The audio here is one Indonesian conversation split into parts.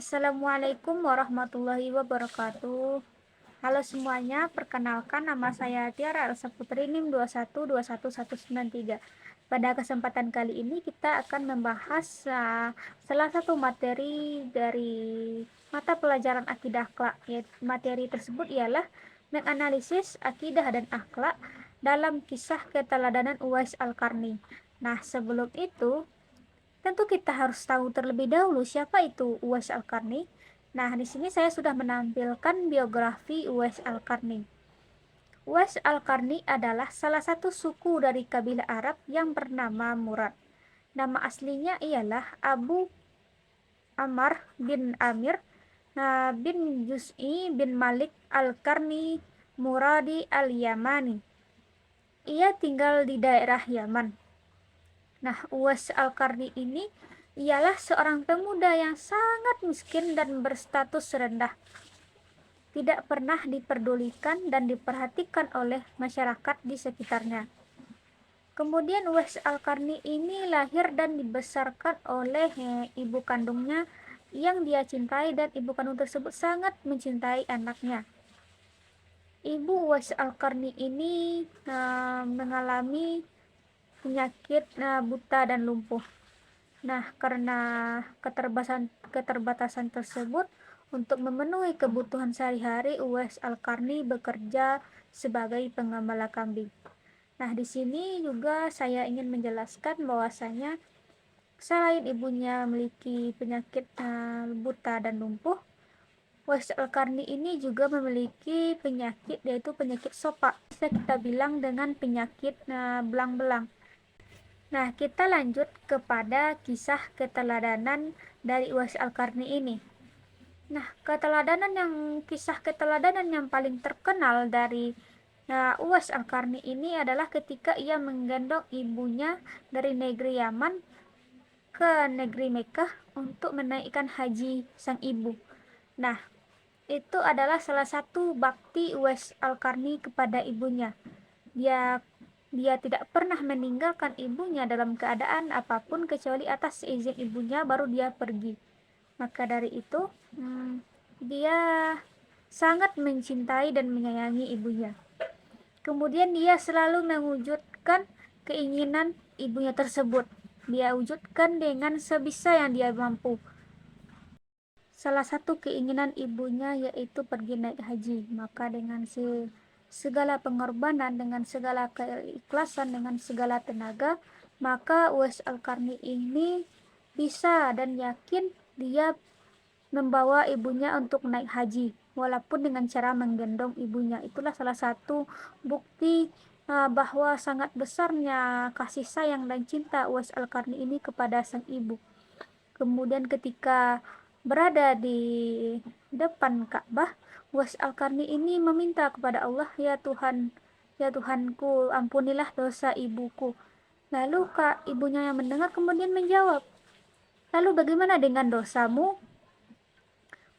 Assalamualaikum warahmatullahi wabarakatuh. Halo semuanya, perkenalkan nama saya Tiara Elsa Putri NIM 21211193. Pada kesempatan kali ini kita akan membahas salah satu materi dari mata pelajaran akidah akhlak. Materi tersebut ialah menganalisis akidah dan akhlak dalam kisah keteladanan Uwais Al-Qarni. Nah, sebelum itu tentu kita harus tahu terlebih dahulu siapa itu Uwais Al-Qarni. Nah, di sini saya sudah menampilkan biografi Uwais Al-Qarni. Uwais Al-Qarni adalah salah satu suku dari kabilah Arab yang bernama Murad. Nama aslinya ialah Abu Ammar bin Amir bin Juz'i bin Malik Al-Qarni Muradi Al-Yamani. Ia tinggal di daerah Yaman. Nah, Uwais Al-Qarni ini ialah seorang pemuda yang sangat miskin dan berstatus rendah. Tidak pernah diperdulikan dan diperhatikan oleh masyarakat di sekitarnya. Kemudian Uwais Al-Qarni ini lahir dan dibesarkan oleh ibu kandungnya yang dia cintai, dan ibu kandung tersebut sangat mencintai anaknya. Ibu Uwais Al-Qarni ini mengalami penyakit buta dan lumpuh. Nah, karena keterbatasan tersebut, untuk memenuhi kebutuhan sehari-hari, Uwais Al-Qarni bekerja sebagai pengembala kambing. Nah, di sini juga saya ingin menjelaskan bahwasanya selain ibunya memiliki penyakit buta dan lumpuh, Uwais Al-Qarni ini juga memiliki penyakit, yaitu penyakit sopak. Bisa kita bilang dengan penyakit belang-belang. Nah, kita lanjut kepada kisah keteladanan dari Uwais Al-Qarni ini. Nah, kisah keteladanan yang paling terkenal dari Uwais Al-Qarni ini adalah ketika ia menggendong ibunya dari negeri Yaman ke negeri Mekah untuk menaikkan haji sang ibu. Nah, itu adalah salah satu bakti Uwais Al-Qarni kepada ibunya. Dia tidak pernah meninggalkan ibunya dalam keadaan apapun kecuali atas izin ibunya, baru dia pergi. Maka dari itu, dia sangat mencintai dan menyayangi ibunya. Kemudian dia selalu mewujudkan keinginan ibunya tersebut. Dia wujudkan dengan sebisa yang dia mampu. Salah satu keinginan ibunya yaitu pergi naik haji. Maka dengan segala pengorbanan, dengan segala keikhlasan, dengan segala tenaga, maka Uwais Al-Qarni ini bisa dan yakin dia membawa ibunya untuk naik haji, walaupun dengan cara menggendong ibunya. Itulah salah satu bukti bahwa sangat besarnya kasih sayang dan cinta Uwais Al-Qarni ini kepada sang ibu. Kemudian ketika berada di depan Ka'bah, Uwais Al-Qarni ini meminta kepada Allah, "Ya Tuhan, ya Tuhanku, ampunilah dosa ibuku." Lalu ibunya yang mendengar kemudian menjawab, "Lalu bagaimana dengan dosamu?"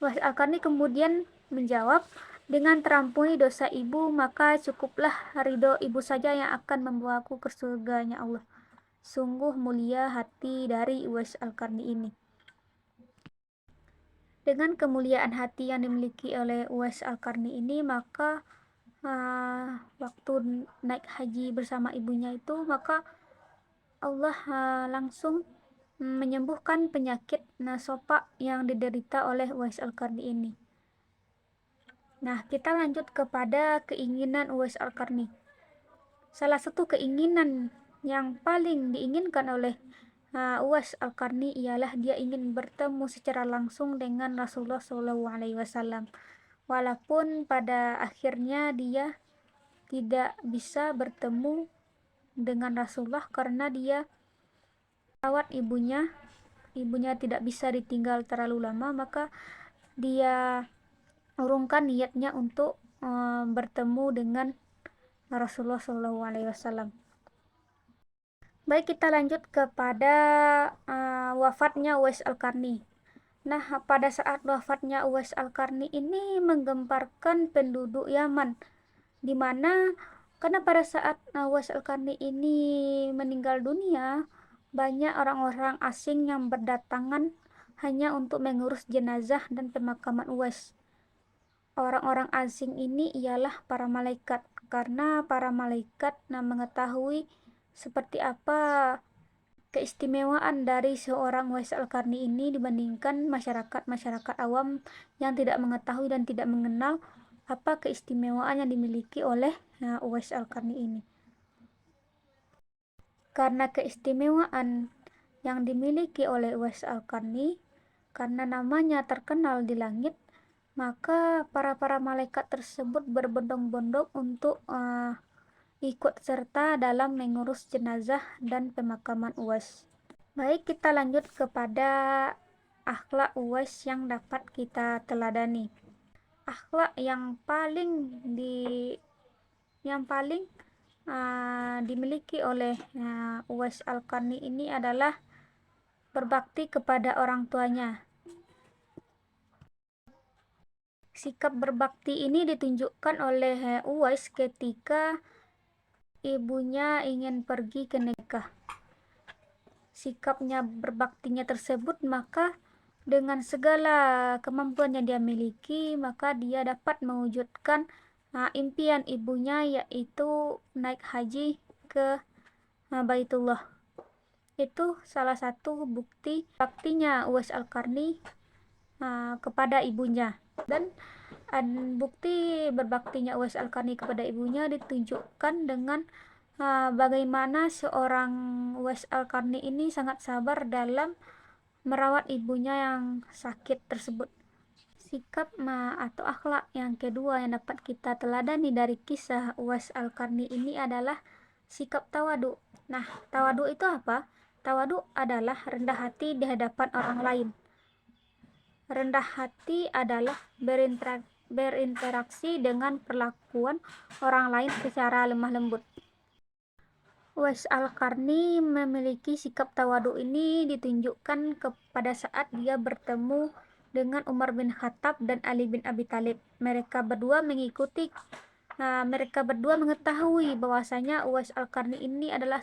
Uwais Al-Qarni kemudian menjawab, "Dengan terampuni dosa ibu, maka cukuplah ridho ibu saja yang akan membawaku ke surganya Allah." Sungguh mulia hati dari Uwais Al-Qarni ini. Dengan kemuliaan hati yang dimiliki oleh Uwais Al-Qarni ini, maka waktu naik haji bersama ibunya itu, maka Allah langsung menyembuhkan penyakit sopak yang diderita oleh Uwais Al-Qarni ini. Nah, kita lanjut kepada keinginan Uwais Al-Qarni. Salah satu keinginan yang paling diinginkan oleh Uwais Al-Qarni ialah dia ingin bertemu secara langsung dengan Rasulullah SAW. Walaupun pada akhirnya dia tidak bisa bertemu dengan Rasulullah karena dia merawat ibunya tidak bisa ditinggal terlalu lama, maka dia urungkan niatnya untuk bertemu dengan Rasulullah SAW. Baik, kita lanjut kepada wafatnya Uwais Al-Qarni. Nah, pada saat wafatnya Uwais Al-Qarni ini menggemparkan penduduk Yaman, di mana karena pada saat Uwais Al-Qarni ini meninggal dunia, banyak orang-orang asing yang berdatangan hanya untuk mengurus jenazah dan pemakaman Uwais. Orang-orang asing ini ialah para malaikat, karena para malaikat mengetahui seperti apa keistimewaan dari seorang Uwais Al-Qarni ini dibandingkan masyarakat awam yang tidak mengetahui dan tidak mengenal apa keistimewaan yang dimiliki oleh Uwais Al-Qarni ini. Karena keistimewaan yang dimiliki oleh Uwais Al-Qarni, karena namanya terkenal di langit, maka para malaikat tersebut berbondong-bondong untuk ikut serta dalam mengurus jenazah dan pemakaman Uwais. Baik, kita lanjut kepada akhlak Uwais yang dapat kita teladani. Akhlak yang paling dimiliki oleh Uwais Al-Qarni ini adalah berbakti kepada orang tuanya. Sikap berbakti ini ditunjukkan oleh Uwais ketika ibunya ingin pergi ke nikah. Sikapnya berbaktinya tersebut, maka dengan segala kemampuan yang dia miliki, maka dia dapat mewujudkan impian ibunya, yaitu naik haji ke Baitullah. Itu salah satu bukti baktinya Uwais Al-Qarni kepada ibunya. Dan bukti berbaktinya Uwais Al-Qarni kepada ibunya ditunjukkan dengan bagaimana seorang Uwais Al-Qarni ini sangat sabar dalam merawat ibunya yang sakit tersebut. Sikap atau akhlak yang kedua yang dapat kita teladani dari kisah Uwais Al-Qarni ini adalah sikap tawadu. Nah, tawadu itu apa? Tawadu adalah rendah hati di hadapan orang lain. Rendah hati adalah berinteraksi dengan perlakuan orang lain secara lemah lembut. Uwais Al-Qarni memiliki sikap tawadu ini ditunjukkan pada saat dia bertemu dengan Umar bin Khattab dan Ali bin Abi Thalib. Mereka berdua mengetahui bahwasanya Uwais Al-Qarni ini adalah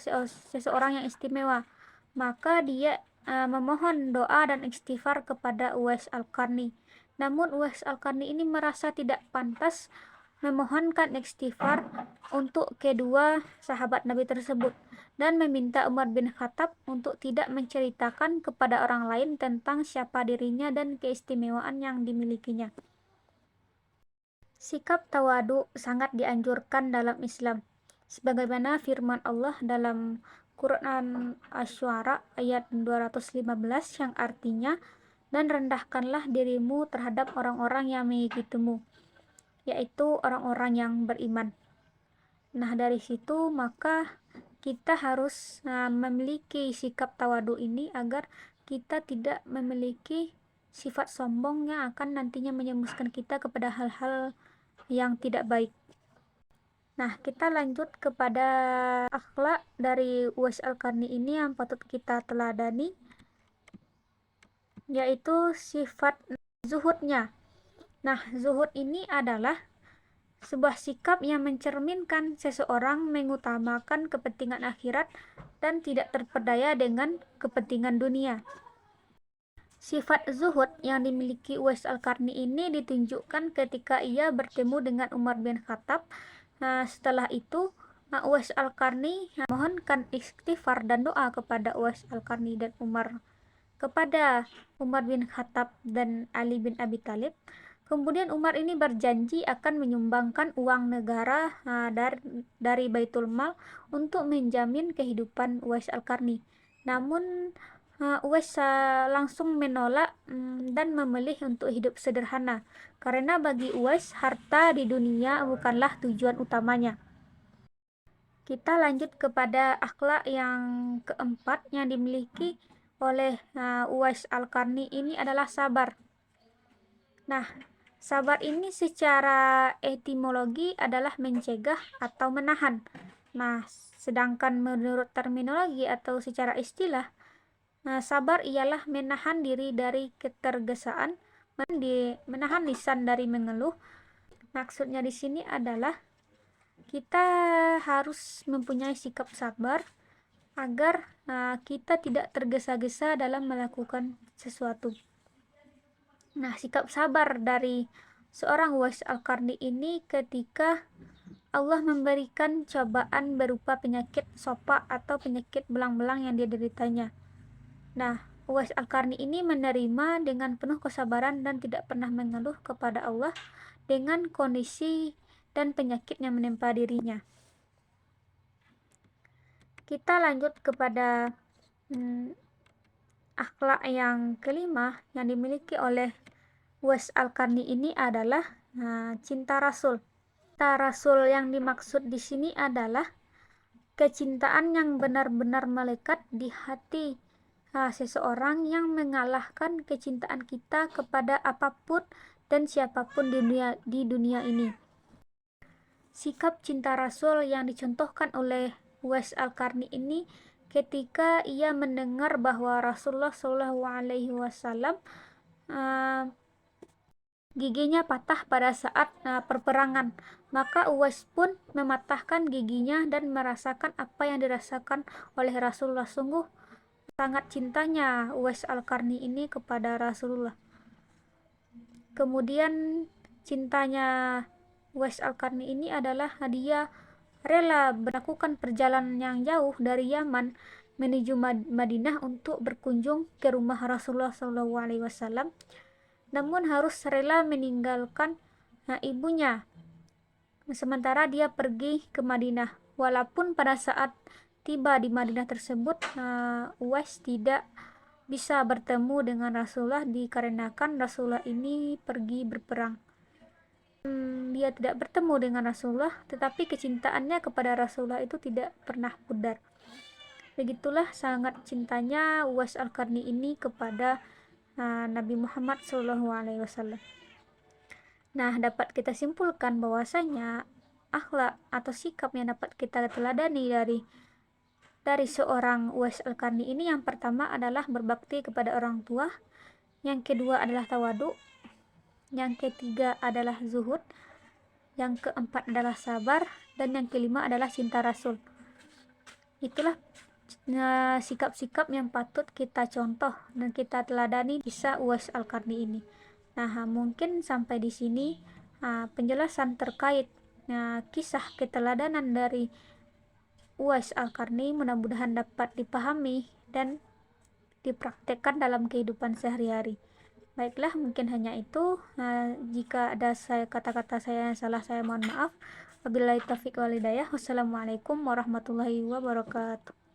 seseorang yang istimewa. Maka dia memohon doa dan istighfar kepada Uwais Al-Qarni. Namun Uwais Al-Qarni ini merasa tidak pantas memohonkan istighfar untuk kedua sahabat Nabi tersebut dan meminta Umar bin Khattab untuk tidak menceritakan kepada orang lain tentang siapa dirinya dan keistimewaan yang dimilikinya. Sikap tawadu sangat dianjurkan dalam Islam, sebagaimana firman Allah dalam Quran Asy-Syu'ara ayat 215 yang artinya, dan rendahkanlah dirimu terhadap orang-orang yang mengikutimu, yaitu orang-orang yang beriman. Nah, dari situ maka kita harus memiliki sikap tawadu ini agar kita tidak memiliki sifat sombong yang akan nantinya menyemuskan kita kepada hal-hal yang tidak baik. Nah, kita lanjut kepada akhlak dari Uwais Al-Qarni ini yang patut kita teladani, yaitu sifat zuhudnya. Nah, zuhud ini adalah sebuah sikap yang mencerminkan seseorang mengutamakan kepentingan akhirat dan tidak terpedaya dengan kepentingan dunia. Sifat zuhud yang dimiliki Uwais Al-Qarni ini ditunjukkan ketika ia bertemu dengan Umar bin Khattab. Setelah itu Uwais Al-Qarni mohonkan istighfar dan doa kepada Uwais Al-Qarni dan kepada Umar bin Khattab dan Ali bin Abi Thalib. Kemudian Umar ini berjanji akan menyumbangkan uang negara dari Baitul Mal untuk menjamin kehidupan Uwais Al-Qarni. Namun Uwais langsung menolak dan memilih untuk hidup sederhana, karena bagi Uwais harta di dunia bukanlah tujuan utamanya. Kita lanjut kepada akhlak yang keempat yang dimiliki oleh Uwais Al-Qarni ini adalah sabar. Nah, sabar ini secara etimologi adalah mencegah atau menahan. Nah, sedangkan menurut terminologi atau secara istilah, sabar ialah menahan diri dari ketergesaan, menahan lisan dari mengeluh. Maksudnya di sini adalah kita harus mempunyai sikap sabar agar kita tidak tergesa-gesa dalam melakukan sesuatu. Nah, sikap sabar dari seorang Uwais Al-Qarni ini ketika Allah memberikan cobaan berupa penyakit sopa atau penyakit belang-belang yang dia deritanya. Nah, Uwais Al-Qarni ini menerima dengan penuh kesabaran dan tidak pernah mengeluh kepada Allah dengan kondisi dan penyakit yang menimpa dirinya. Kita lanjut kepada akhlak yang kelima yang dimiliki oleh Uwais Al-Qarni ini adalah cinta Rasul. Cinta Rasul yang dimaksud di sini adalah kecintaan yang benar-benar melekat di hati seseorang yang mengalahkan kecintaan kita kepada apapun dan siapapun di dunia ini. Sikap cinta Rasul yang dicontohkan oleh Uwais Al-Qarni ini ketika ia mendengar bahwa Rasulullah SAW giginya patah pada saat perperangan, maka Uwais pun mematahkan giginya dan merasakan apa yang dirasakan oleh Rasulullah. Sungguh sangat cintanya Uwais Al-Qarni ini kepada Rasulullah. Kemudian cintanya Uwais Al-Qarni ini adalah dia rela melakukan perjalanan yang jauh dari Yaman menuju Madinah untuk berkunjung ke rumah Rasulullah SAW, namun harus rela meninggalkan ibunya sementara dia pergi ke Madinah. Walaupun pada saat tiba di Madinah tersebut Uwais tidak bisa bertemu dengan Rasulullah dikarenakan Rasulullah ini pergi berperang. Dia tidak bertemu dengan Rasulullah, tetapi kecintaannya kepada Rasulullah itu tidak pernah pudar. Begitulah sangat cintanya Uwais Al-Qarni ini kepada Nabi Muhammad SAW. Nah, dapat kita simpulkan bahwasanya akhlak atau sikap yang dapat kita teladani dari seorang Uwais Al-Qarni ini, yang pertama adalah berbakti kepada orang tua, yang kedua adalah tawadu, yang ketiga adalah zuhud, yang keempat adalah sabar, dan yang kelima adalah cinta Rasul. Itulah sikap-sikap yang patut kita contoh dan kita teladani kisah Uwais Al-Qarni ini. Nah, mungkin sampai di sini penjelasan terkait kisah keteladanan dari Uwais Al-Qarni mudah-mudahan dapat dipahami dan dipraktekkan dalam kehidupan sehari-hari. Baiklah, mungkin hanya itu. Jika ada kata-kata saya yang salah, saya mohon maaf. Wabillahi taufiq wal hidayah. Wassalamualaikum warahmatullahi wabarakatuh.